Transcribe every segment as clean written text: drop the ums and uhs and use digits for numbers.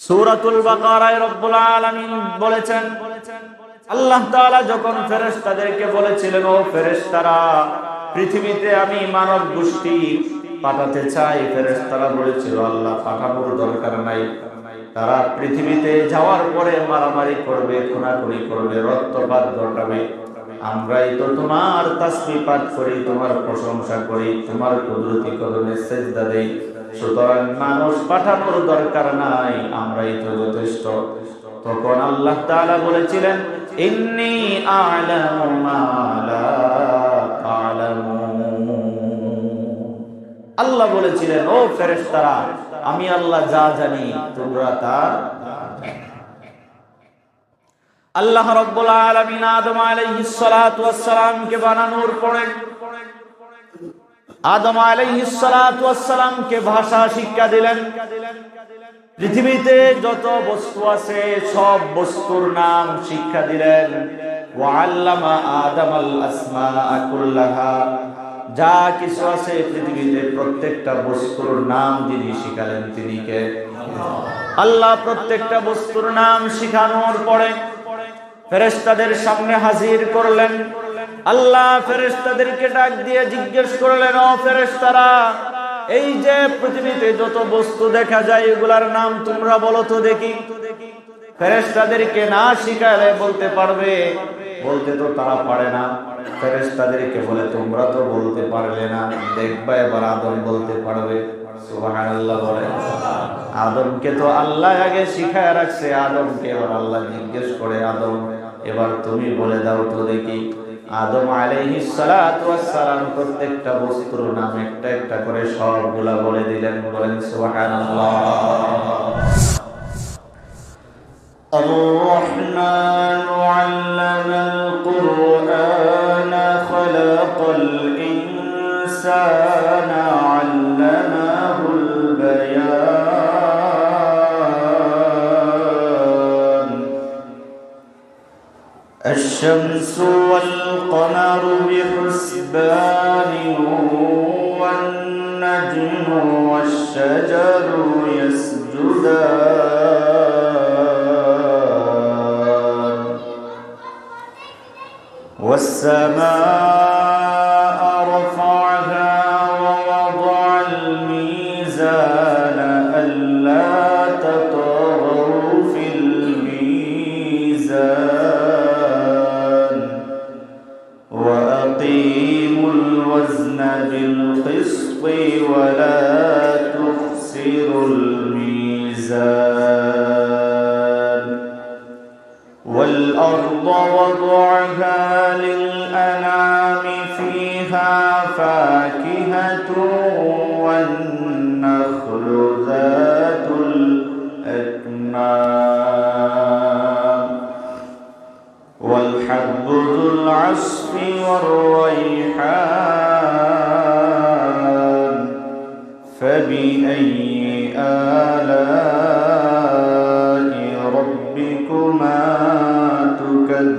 সূরাতুল বাকারায় রব্বুল আলামিন বলেছেন, আল্লাহ তাআলা যখন ফেরেশতাদেরকে বলেছিলেন, ও ফেরেশতারা, পৃথিবীতে আমি মানব গোষ্ঠী পাঠাতে চাই, ফেরেশতারা বলেছিল, আল্লাহ পাঠানোর দরকার নাই। তারা পৃথিবীতে যাওয়ার পরে মারামারি করবে, খুনাখুনি করবে, রক্তপাত ঘটাবে। আমরাই তো তোমার তাসবিহ পাঠ করি, তোমার প্রশংসা করি, তোমার কুদরতি কদমে সিজদা দেই। সুতরাং মানুষ পাঠানোর দরকার নাই, আমরাই তো যথেষ্ট। তখন আল্লাহ তাআলা বলেছিলেন, ইন্নী আ'লামু মা লা তা'লামুন। আল্লাহ বলেছিলেন, ও ফেরেশতারা, আমি আল্লাহ যা জানি তোমরা তা। আল্লাহ রাব্বুল আলামিন আদম আলাইহিস সালাতু ওয়াস সালামকে বানানোর পরে আদম আলাইহিস সালাতু ওয়াস সালামকে ভাষা শিক্ষা দিলেন। পৃথিবীতে যত বস্তু আছে সব বস্তুর নাম শিক্ষা দিলেন। ওয়া আল্লামা আদামাল আসমাআ কুল্লাহা, যা কিছু আছে পৃথিবীতে প্রত্যেকটা বস্তুর নাম যিনি শিখালেন তিনি কে? আল্লাহ। প্রত্যেকটা বস্তুর নাম শিখানোর পরে ফেরেশতাদের সামনে হাজির করলেন। আল্লাহ ফেরেশতাদেরকে ডাক দিয়ে জিজ্ঞেস করলেন, ও ফেরেশতারা, এই যে পৃথিবীতে যত বস্তু দেখা যায় এগুলার নাম তোমরা বলো তো দেখি। ফেরেশতাদেরকে না শিখালে বলতে পারবে? বলতে তো তারা পারে না। ফেরেশতাদেরকে বলে, তোমরা তো বলতে পারলে না, দেখবা এবার আদম বলতে পারবে। সুবহানাল্লাহ বলে। আদমকে তো আল্লাহ আগে শিখায় রাখছে, আদমকে এবার আল্লাহ জিজ্ঞেস করে, আদম এবার তুমি বলে দাও তো দেখি। আদম আলাইহিস সালাতু ওয়াস সালাম প্রত্যেকটা বস্তুর নাম একটা একটা করে সবগুলা বলে দিলেন। বলেন সুবহানাল্লাহ। الرحمن علم القرآن خلق الإنسان علمه البيان الشمس والقمر بحسبان والنجم والشجر يسجدان والسماء رفعها ووضع الميزان ألا تطغوا في الميزان وأقيموا الوزن بالقسط ولا تخسروا الميزان والأرض وضعها للأنعام فيها فاكهة والنخل ذات الأكمام والحب ذو العصف والريحان فبأي آلاء ربكما تكذبان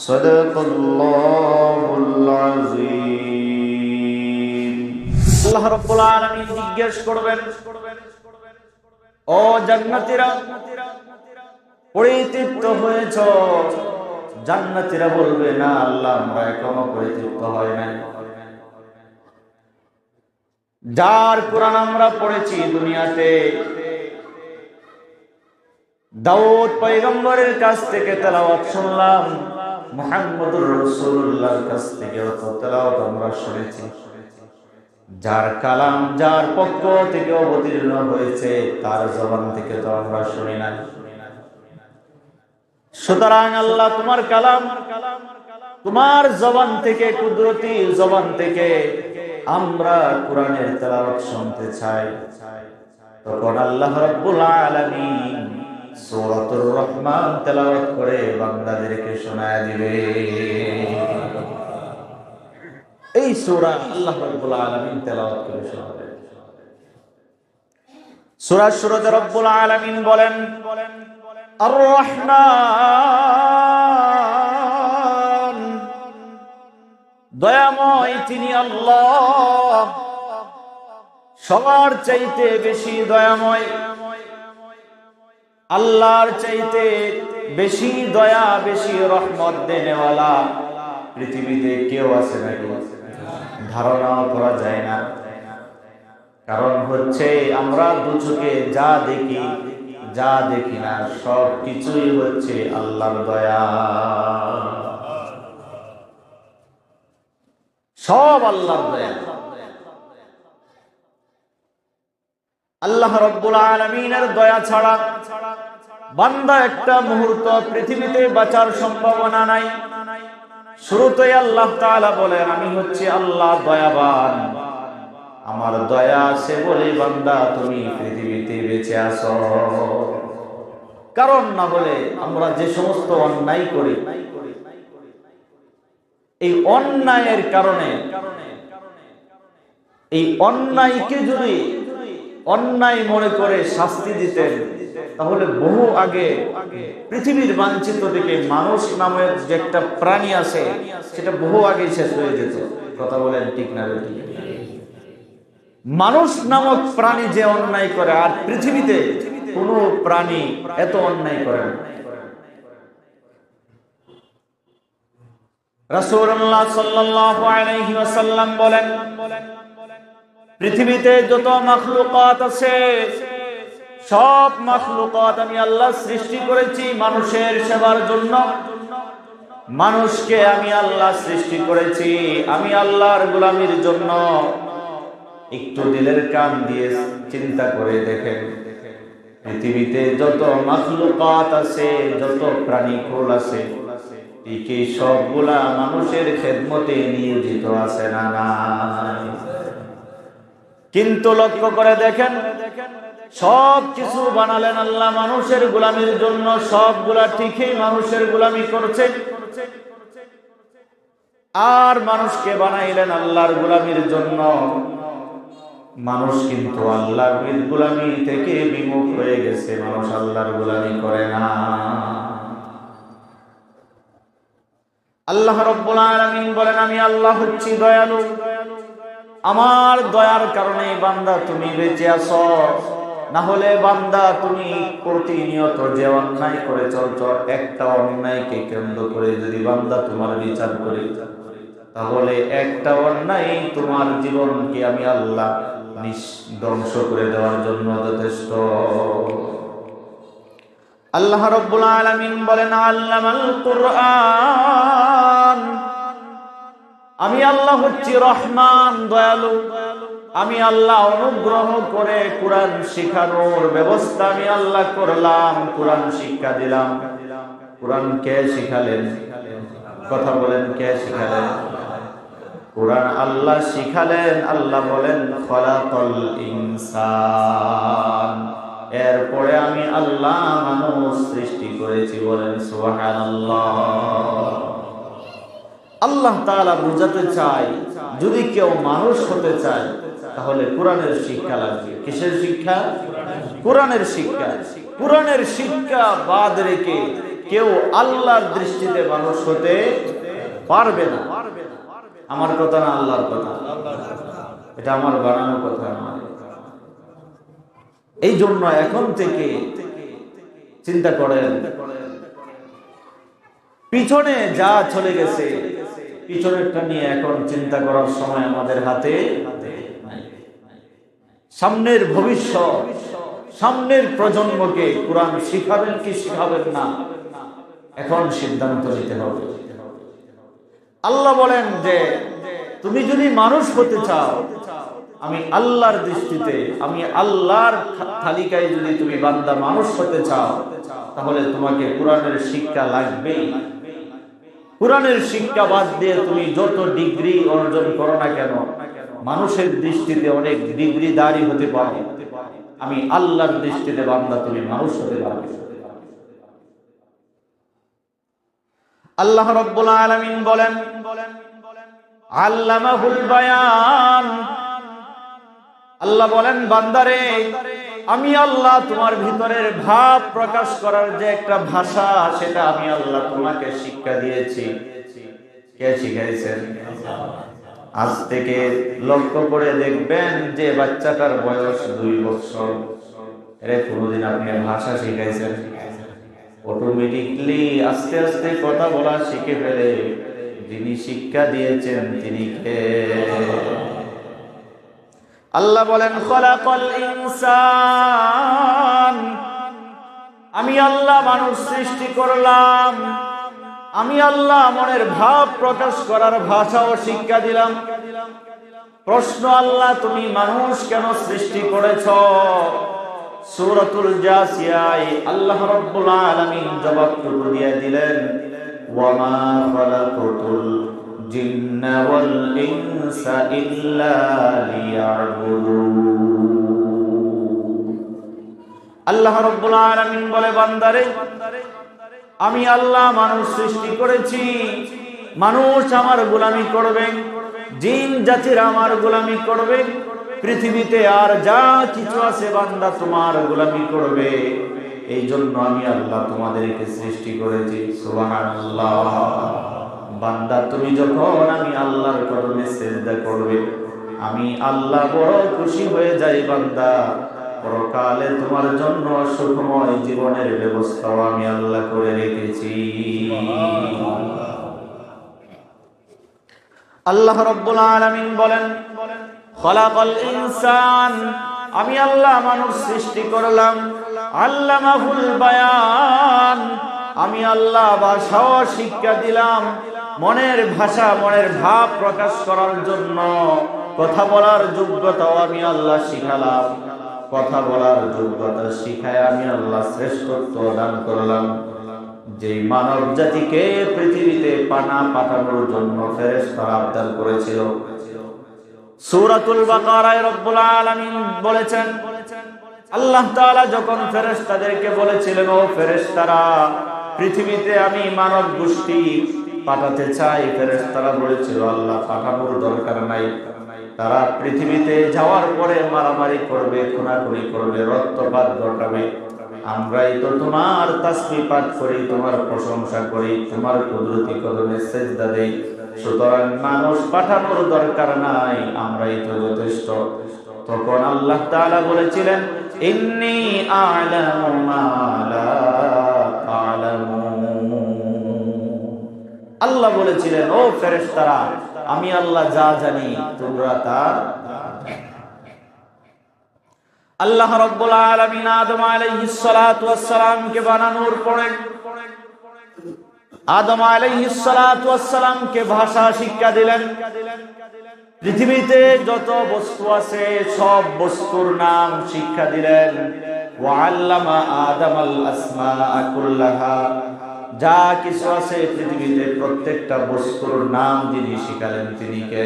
صدق الله العظيم আল্লাহ রাব্বুল আলামিন জিজ্ঞেস করবেন, ও জান্নাতীরা, পরিতৃপ্ত হয়েছ? জান্নাতীরা বলবে, না আল্লাহ, আমরা এখনো পরিতৃপ্ত হয় নাই। যার কোরআন আমরা পড়েছি দুনিয়াতে, দাউদ পয়গম্বরের কাছ থেকে তেলাওয়াত শুনলাম, মুহাম্মদুর রাসূলুল্লাহর কাছ থেকে তেলাওয়াত আমরা শুনেছি। যার কালাম, যার পক্ষ থেকে অবতীর্ণ হয়েছে তার জবান থেকে তো আমরা শুনি না। সুতরাং আল্লাহ, তোমার কালাম, তোমার জবান থেকে, কুদরতি জবান থেকে আমরা কোরআনের তেলাওয়াত শুনতে চাই। তখন আল্লাহ রাব্বুল আলামিন সূরাতুর রহমান তেলাওয়াত করে বান্দাদেরকে শোনায় দিবে। এই সূরা আল্লাহ রাব্বুল আলামিন তেলাওয়াত করে শোনাবে। সূরার শুরুতে রাব্বুল আলামিন বলেন, আর রহমান, দয়াময় তিনি আল্লাহ, সবার চাইতে বেশি দয়াময়, আল্লাহর চাইতে বেশি দয়া, বেশি রহমত দেনেওয়ালা পৃথিবীতে কেউ আছে নাকি? ধারণাও করা যায় না। কারণ হচ্ছে আমরা দু চোখে যা দেখি, যা দেখি না, সব কিছুই হচ্ছে আল্লাহর দয়া। সব আল্লাহর দয়া। আল্লাহ রাব্বুল আলামিনের দয়া ছাড়া বান্দা একটা মুহূর্ত পৃথিবীতে বাঁচার সম্ভাবনা নাই। শুরুতেই আল্লাহ তাআলা বলেন, আমি হচ্ছে আল্লাহ দয়াবান, আমার দয়া আছে বলে বান্দা তুমি পৃথিবীতে বেঁচে আছো। কারণ না হলে আমরা যে সমস্ত অন্যায় করি, এই অন্যায়ের কারণে, এই অন্যায়কে যদি অন্যায় মনে করে শাস্তি দিতেন, তাহলে বহু আগে পৃথিবীর মানচিত্র থেকে মানুষ নামের যে একটা প্রাণী আছে সেটা বহু আগে শেষ হয়ে যেত। কথা বলেন ঠিক না? মানুষ নামক প্রাণী যে অন্যায় করে, আর পৃথিবীতে কোনো প্রাণী এত অন্যায় করে না। রাসূলুল্লাহ সাল্লাল্লাহু আলাইহি ওয়াসাল্লাম বলেন, পৃথিবীতে যত মাখলুকাত আছে, সব মাখলুকাত আমি আল্লাহ সৃষ্টি করেছি মানুষের সেবার জন্য। মানুষকে আমি আল্লাহ সৃষ্টি করেছি আমি আল্লাহর গোলামির জন্য। একটু দিলের কান দিয়ে চিন্তা করে দেখেন, পৃথিবীতে যত মাখলুকাত আছে, যত প্রাণীকুল আছে, ঠিকই সবগুলা মানুষের খেদমতে নিয়োজিত আছে না নাই? কিন্তু লক্ষ্য করে দেখেন, সব কিছু বানালেন আল্লাহ মানুষের গোলামির জন্য, সবগুলা ঠিকই মানুষের গোলামি করছে। আর মানুষকে বানাইলেন আল্লাহর গোলামির জন্য, মানুষ কিন্তু আল্লাহর গোলামি থেকে বিমুখ হয়ে গেছে, মানুষ আল্লাহর গোলামি করে না। আল্লাহ রাব্বুল আলামিন বলেন, আমি আল্লাহ হচ্ছি দয়ালু, আমার দয়ার কারণে বান্দা তুমি বেঁচে আছো। না হলে বান্দা তুমি প্রতিনিয়ত যে অন্যায় করে চলছো, একটা অন্যায়কে কেন্দ্র করে যদি বান্দা তোমার বিচার করে, তাহলে একটা অন্যায় তোমার জীবনকে আমি আল্লাহ ধ্বংস করে দেওয়ার জন্য যথেষ্ট। আল্লাহ রাব্বুল আলামিন বলেন, আল্লামাল কুরআন, আমি আল্লাহ হচ্ছি রহমান, দয়ালু। আমি আল্লাহ অনুগ্রহ করে কোরআন শিখানোর ব্যবস্থা আমি আল্লাহ করলাম, কোরআন শিক্ষা দিলাম। কোরআন কে শিখালেন? কথা বলেন, কে শিখালেন? কোরআন আল্লাহ শিখালেন। আল্লাহ বলেন, খলাকাল ইনসান, এরপরে আমি আল্লাহ মানুষ সৃষ্টি করেছি। বলেন সুবহানাল্লাহ। আল্লাহ তাআলা বুঝাতে চায়, যদি কেউ মানুষ হতে চায় তাহলে কোরআনের শিক্ষা লাগবে। কিসের শিক্ষা? কোরআনের শিক্ষা। কোরআনের শিক্ষা বাদ রেখে কেউ আল্লাহর দৃষ্টিতে মানুষ হতে পারবে না। আমার কথা না, আল্লাহর কথা। এটা আমার বানানো কথা না। এই জন্য এখন থেকে চিন্তা করেন, পিছনে যা চলে গেছে, পিছনেরটা নিয়ে এখন চিন্তা করার সময় আমাদের হাতে নাই। সামনের ভবিষ্যৎ, সামনের প্রজন্মকে কোরআন শিখাবেন কি শিখাবেন না, এখন সিদ্ধান্ত নিতে হবে। আল্লাহ বলেন যে তুমি যদি মানুষ হতে চাও, আমি আল্লাহর দৃষ্টিতে, আমি আল্লাহর তালিকায় যদি তুমি বান্দা মানুষ হতে চাও, তাহলে তোমাকে কোরআনের শিক্ষা লাগবেই। কোরআনের শিক্ষা বাদ দিয়ে তুমি যত ডিগ্রি অর্জন করো না কেন, মানুষের দৃষ্টিতে অনেক ডিগ্রিধারী হতে পারো, আমি আল্লাহর দৃষ্টিতে বান্দা তুমি মানুষ হতে পারবে। আল্লাহ রাব্বুল আলামিন বলেন, আল্লামাহুল বায়ান, আল্লাহ বলেন, বান্দারে আমি আল্লাহ তোমার ভিতরের ভাব প্রকাশ করার যে একটা ভাষা, সেটা আমি আল্লাহ তোমাকে শিক্ষা দিয়েছি। কে শিখাইছেন? আজ থেকে লক্ষ্য করে দেখবেন যে বাচ্চাটার বয়স 2 বছর, এর কোনোদিন আপনি ভাষা শিখাইছেন? অটোমেটিকলি আস্তে আস্তে কথা বলা শিখে ফেলে। যিনি শিক্ষা দিয়েছেন তিনি কে? আল্লাহ বলেন খলাকাল ইনসান, আমি আল্লাহ মানুষ সৃষ্টি করলাম, আমি আল্লাহ মনের ভাব প্রকাশ করার ভাষাও শিক্ষা দিলাম। প্রশ্ন, আল্লাহ তুমি মানুষ কেন সৃষ্টি করেছ? সূরাতুল জাসিয়ায় আল্লাহ রাব্বুল আলামিন জবাবটুকু দিয়ে দিলেন, ওয়া মা খালাকাতুল জিন্না ওয়াল ইনসা ইল্লা লিয়াবুদুন। আল্লাহ রাব্বুল আলামিন বলে, বান্দারে আমি আল্লাহ মানুষ সৃষ্টি করেছি, মানুষ আমার গোলামি করবে, জিন জাতিরা আমার গোলামি করবে, পৃথিবীতে আর যা কিছু আছে বান্দা তোমার গোলামি করবে। এই জন্য আমি আল্লাহ তোমাদেরকে সৃষ্টি করেছি। সুবহানাল্লাহ। বান্দা তুমি যখন আমি আল্লাহর কদমে সিজদা করবে, আমি আল্লাহ বড় খুশি হয়ে যাই। বান্দা, পরকালে তোমার জন্য সুখময় জীবনের ব্যবস্থাও আমি আল্লাহ করে রেখেছি। আল্লাহ রাব্বুল আলামিন বলেন, খলাকাল ইনসান, আমি আল্লাহ মানুষ সৃষ্টি করলাম, আল্লামাহুল বায়ান, আমি আল্লাহ ভাষাও শিক্ষা দিলাম, মনের ভাষা মনের ভাব প্রকাশ করার জন্য কথা বলার যোগ্যতাও আমি আল্লাহ শিখালাম। কথা বলার যোগ্যতা শিখায় আমি আল্লাহ শ্রেষ্ঠত্ব দান করলাম। যেই মানব জাতিকে পৃথিবীতে পানা পাঠানোর জন্য ফেরেশতারা আবদার করেছিল, সূরাতুল বাকারায় রব্বুল আলামিন বলেছেন, আল্লাহ তাআলা যখন ফেরেশতাদেরকে বলেছিলেন, ও ফেরেশতারা, পৃথিবীতে আমি মানব গোষ্ঠী পাঠাতে চাই, ফেরেশতারা বলেছিল, আল্লাহ পাঠানোর দরকার নাই। তারা পৃথিবীতে যাওয়ার পরে মারামারি করবে, খুনাখুনি করবে, রক্তপাত ঘটাবে। আমরাই তো তোমার তাসবিহ পাঠ করি, তোমার প্রশংসা করি, তোমার কুদরতি কদমে সিজদা দেই। সুতরাং মানুষ পাঠানোর দরকার নাই, আমরাই তো যথেষ্ট। তখন আল্লাহ তাআলা বলেছিলেন, ইন্নী আ'লামু মা লা তা'লামুন। আল্লাহ বলেছিলেন, ও ফেরেশতারা, আমি আল্লাহ যা জানি তোমরা তা। আল্লাহ রাব্বুল আলামিন আদম আলাইহিস সালাতু ওয়াস সালামকে বানানোর পরে আদম আলাইহিস সালাতু ওয়াস সালামকে ভাষা শিক্ষা দিলেন। পৃথিবীতে যত বস্তু আছে সব বস্তুর নাম শিক্ষা দিলেন। ওয়া আল্লামা আদামাল আসমাআ কুল্লাহা, যা কিছু আছে পৃথিবীতে প্রত্যেকটা বস্তুর নাম যিনি শিখালেন তিনি কে?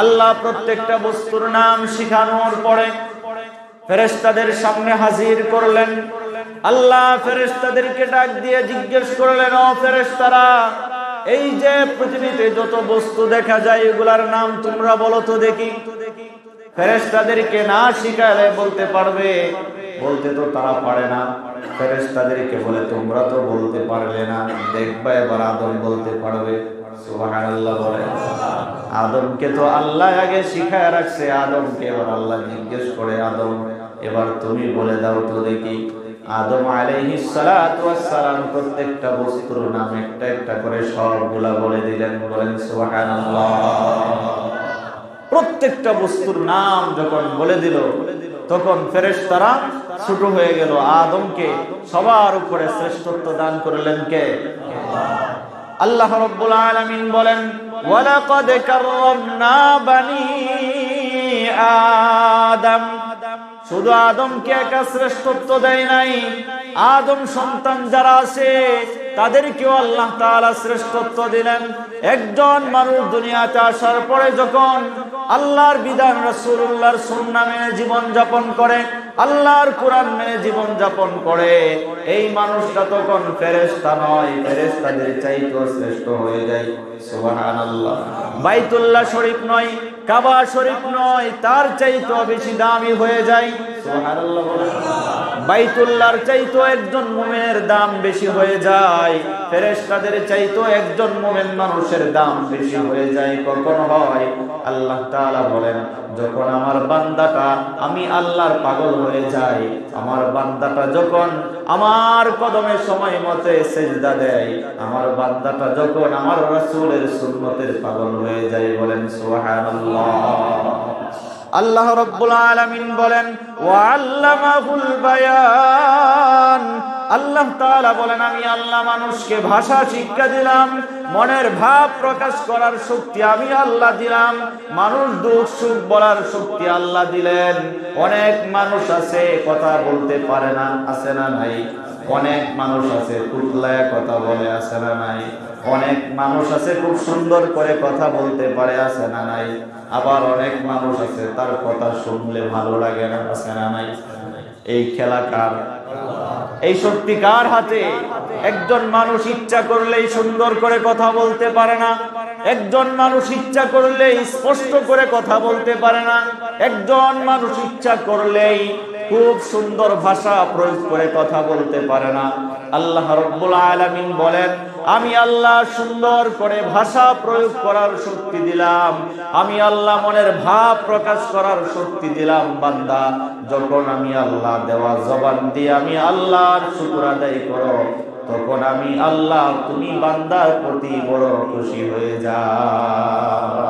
আল্লাহ। প্রত্যেকটা বস্তুর নাম শিখানোর পরে ফেরেশতাদের সামনে হাজির করলেন। আল্লাহ ফেরেশতাদেরকে ডাক দিয়ে জিজ্ঞেস করলেন, ও ফেরেশতারা, এই যে পৃথিবীতে যত বস্তু দেখা যায় এগুলার নাম তোমরা বলো তো দেখি। ফেরেশতাদেরকে না শিখালে বলতে পারবে? বলতে তো তারা পারে না। ফেরেশতাদেরকে বলে, তোমরা তো বলতে পারলে না, দেখবা এবার আদম বলতে পারবে। সুবহানাল্লাহ বলে। আদমকে তো আল্লাহ আগে শিখায় রাখছে, আদমকে এবার আল্লাহ জিজ্ঞেস করে, আদম এবার তুমি বলে দাও তো দেখি। আদম আলাইহিস সালাতু ওয়াস সালাম প্রত্যেকটা বস্তুর নাম একটা একটা করে সবগুলা বলে দিলেন। বলেন সুবহানাল্লাহ। প্রত্যেকটা বস্তুর নাম যখন বলে দিল, তখন ফেরেশতারা ছোট হয়ে গেল। আদমকে সবার উপরে শ্রেষ্ঠত্ব দান করলেন কে? আল্লাহ রাব্বুল আলামিন বলেন, ওয়ালাকাদ কাররামনা বানি আদম। শুধু আদমকে একা শ্রেষ্ঠত্ব দেয় নাই, আদম সন্তান যারা আছে তাদেরকেও আল্লাহ তাআলা শ্রেষ্ঠত্ব দিলেন। একজন মানুষ দুনিয়াতে আসার পরে যখন আল্লাহর বিধান রাসূলুল্লাহর সুন্নাহ মেনে জীবন যাপন করে, আল্লাহর কোরআন মেনে জীবন যাপন করে, এই মানুষটা তখন ফেরেশতা নয়, ফেরেশতাদের চাইতেও শ্রেষ্ঠ হয়ে যায়। সুবহানাল্লাহ। বাইতুল্লাহ শরীফ নয়, কাবা শরীফ নয়, তার চাইতেও বেশি দামি হয়ে যায়। সুবহানাল্লাহ। বাইতুল্লাহর চাইতো একজন মুমিনের দাম বেশি হয়ে যায়, ফেরেশতাদের চাইতো একজন মুমিন মানুষের দাম বেশি হয়ে যায়। কখন হয়? আল্লাহ তাআলা বলেন, যখন আমার বান্দাটা, আমি আল্লাহর পাগল হয়ে যাই, আমার বান্দাটা যখন আমার কদমে সময় মতে সেজদা দেয়, আমার বান্দাটা যখন আমার রাসূলের সুন্নতের পাগল হয়ে যায়। বলেন সুবহানাল্লাহ। আল্লাহ রাব্বুল আলামিন বলেন, ওয়া আল্লামাহুল বায়ান। আল্লাহ তাআলা বলেন, আমি আল্লাহ মানুষকে ভাষা শিক্ষা দিলাম, মনের ভাব প্রকাশ করার শক্তি আমি আল্লাহ দিলাম, মানুষ দুঃখ সুখ বলার শক্তি আল্লাহ দিলেন। অনেক মানুষ আছে কথা বলতে পারে না, আছে না নাই? অনেক মানুষ আছে তুতলায় কথা বলে, আছে না নাই? অনেক মানুষ আছে খুব সুন্দর করে কথা বলতে পারে, আছে না নাই? আবার অনেক মানুষ আছে তার কথা শুনলে ভালো লাগে না, আছে না নাই? এই খেলা কার? এই শক্তি কার হাতে? একজন মানুষ ইচ্ছা করলেই সুন্দর করে কথা বলতে পারে না, একজন মানুষ ইচ্ছা করলেই স্পষ্ট করে কথা বলতে পারে না, একজন মানুষ ইচ্ছা করলেই খুব সুন্দর ভাষা প্রয়োগ করে কথা বলতে পারে না। আল্লাহ রাব্বুল আলামিন বলেন, আমি আল্লাহ সুন্দর করে ভাষা প্রয়োগ করার শক্তি দিলাম, আমি আল্লাহ মনের ভাব প্রকাশ করার শক্তি দিলাম। বান্দা, যখন আমি আল্লাহ দেওয়া জবান দিয়ে আমি আল্লাহর শুকর আদায় করো, তখন আমি আল্লাহ তুমি বান্দার প্রতি বড় খুশি হয়ে যাও।